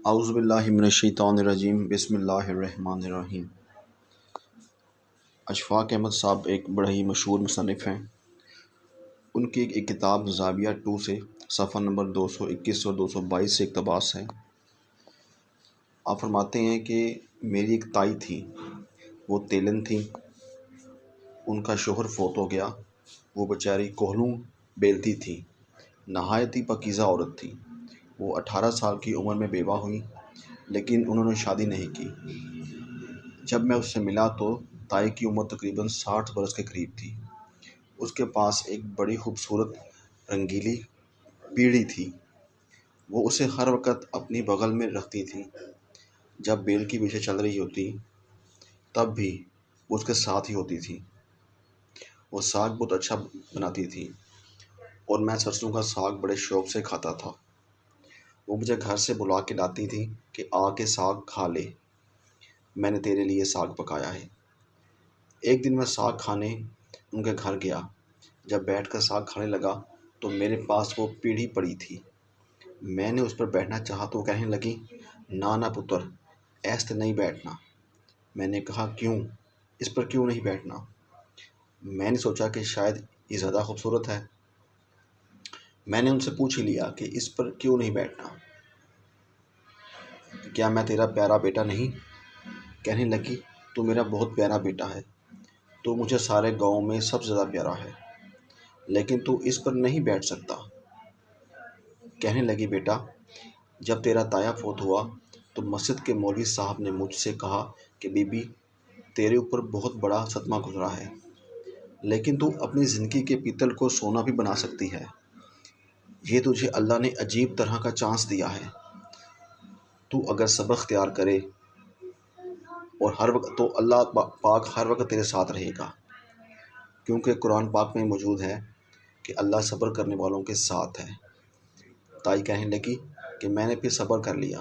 اعوذ باللہ من الشیطان الرجیم، بسم اللہ الرحمن الرحیم۔ اشفاق احمد صاحب ایک بڑا ہی مشہور مصنف ہیں۔ ان کی ایک کتاب زاویہ 2 سے صفحہ نمبر 221 اور 222 سے اقتباس ہے۔ آپ فرماتے ہیں کہ میری ایک تائی تھی، وہ تیلن تھی، ان کا شوہر فوت ہو گیا۔ وہ بیچاری کوہلوں بیلتی تھی، نہایت ہی پاکیزہ عورت تھی۔ وہ 18 سال کی عمر میں بیوہ ہوئی، لیکن انہوں نے شادی نہیں کی۔ جب میں اس سے ملا تو تائی کی عمر تقریباً 60 برس کے قریب تھی۔ اس کے پاس ایک بڑی خوبصورت رنگیلی پیڑھی تھی۔ وہ اسے ہر وقت اپنی بغل میں رکھتی تھی۔ جب بیل کی پیچھے چل رہی ہوتی تب بھی وہ اس کے ساتھ ہی ہوتی تھی۔ وہ ساگ بہت اچھا بناتی تھی اور میں سرسوں کا ساگ بڑے شوق سے کھاتا تھا۔ وہ مجھے گھر سے بلا کے لاتی تھی کہ آ کے ساگ کھا لے، میں نے تیرے لیے ساگ پکایا ہے۔ ایک دن میں ساگ کھانے ان کے گھر گیا۔ جب بیٹھ کر ساگ کھانے لگا تو میرے پاس وہ پیڑھی پڑی تھی۔ میں نے اس پر بیٹھنا چاہا تو وہ کہنے لگی، نہ پتر، ایسے نہیں بیٹھنا۔ میں نے کہا، کیوں؟ اس پر کیوں نہیں بیٹھنا؟ میں نے سوچا کہ شاید یہ زیادہ خوبصورت ہے۔ میں نے ان سے پوچھ ہی لیا کہ اس پر کیوں نہیں بیٹھنا؟ کیا میں تیرا پیارا بیٹا نہیں؟ کہنے لگی، تو میرا بہت پیارا بیٹا ہے، تو مجھے سارے گاؤں میں سب سے زیادہ پیارا ہے، لیکن تو اس پر نہیں بیٹھ سکتا۔ کہنے لگی، بیٹا، جب تیرا تایا فوت ہوا تو مسجد کے مولوی صاحب نے مجھ سے کہا کہ بی بی، تیرے اوپر بہت بڑا صدمہ گزرا ہے، لیکن تو اپنی زندگی کے پیتل کو سونا بھی بنا سکتی ہے۔ یہ تجھے اللہ نے عجیب طرح کا چانس دیا ہے۔ تو اگر صبر اختیار کرے اور ہر وقت تو اللہ پاک ہر وقت تیرے ساتھ رہے گا، کیونکہ قرآن پاک میں موجود ہے کہ اللہ صبر کرنے والوں کے ساتھ ہے۔ تائی کہنے لگی کہ میں نے پھر صبر کر لیا۔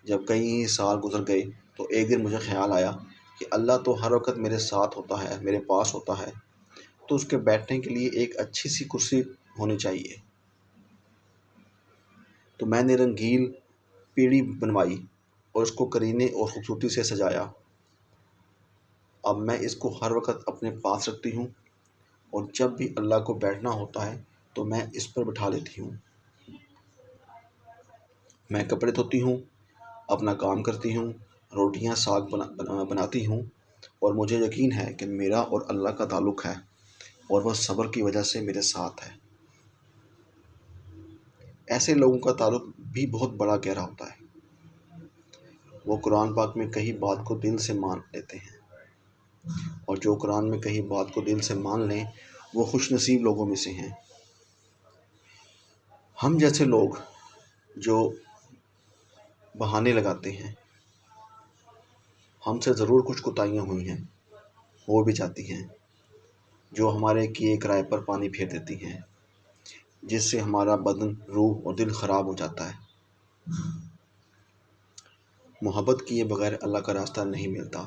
جب کئی سال گزر گئے تو ایک دن مجھے خیال آیا کہ اللہ تو ہر وقت میرے ساتھ ہوتا ہے، میرے پاس ہوتا ہے، تو اس کے بیٹھنے کے لیے ایک اچھی سی کرسی ہونی چاہیے۔ تو میں نے رنگین پیڑھی بنوائی اور اس کو کرینے اور خوبصورتی سے سجایا۔ اب میں اس کو ہر وقت اپنے پاس رکھتی ہوں، اور جب بھی اللہ کو بیٹھنا ہوتا ہے تو میں اس پر بٹھا لیتی ہوں۔ میں کپڑے دھوتی ہوں، اپنا کام کرتی ہوں، روٹیاں ساگ بناتی ہوں، اور مجھے یقین ہے کہ میرا اور اللہ کا تعلق ہے، اور وہ صبر کی وجہ سے میرے ساتھ ہے۔ ایسے لوگوں کا تعلق بھی بہت بڑا گہرا ہوتا ہے۔ وہ قرآن پاک میں کہیں بات کو دل سے مان لیتے ہیں، اور جو قرآن میں کہیں بات کو دل سے مان لیں وہ خوش نصیب لوگوں میں سے ہیں۔ ہم جیسے لوگ جو بہانے لگاتے ہیں، ہم سے ضرور کچھ کوتاہیاں ہوئی ہیں، ہو بھی جاتی ہیں، جو ہمارے کیے کرائے پر پانی پھیر دیتی ہیں، جس سے ہمارا بدن، روح اور دل خراب ہو جاتا ہے۔ محبت کیے بغیر اللہ کا راستہ نہیں ملتا۔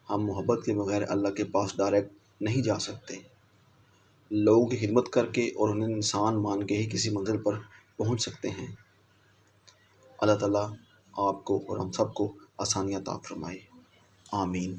ہم محبت کے بغیر اللہ کے پاس ڈائریکٹ نہیں جا سکتے۔ لوگوں کی خدمت کر کے اور انہیں انسان مان کے ہی کسی منزل پر پہنچ سکتے ہیں۔ اللہ تعالیٰ آپ کو اور ہم سب کو آسانیاں عطا فرمائے، آمین۔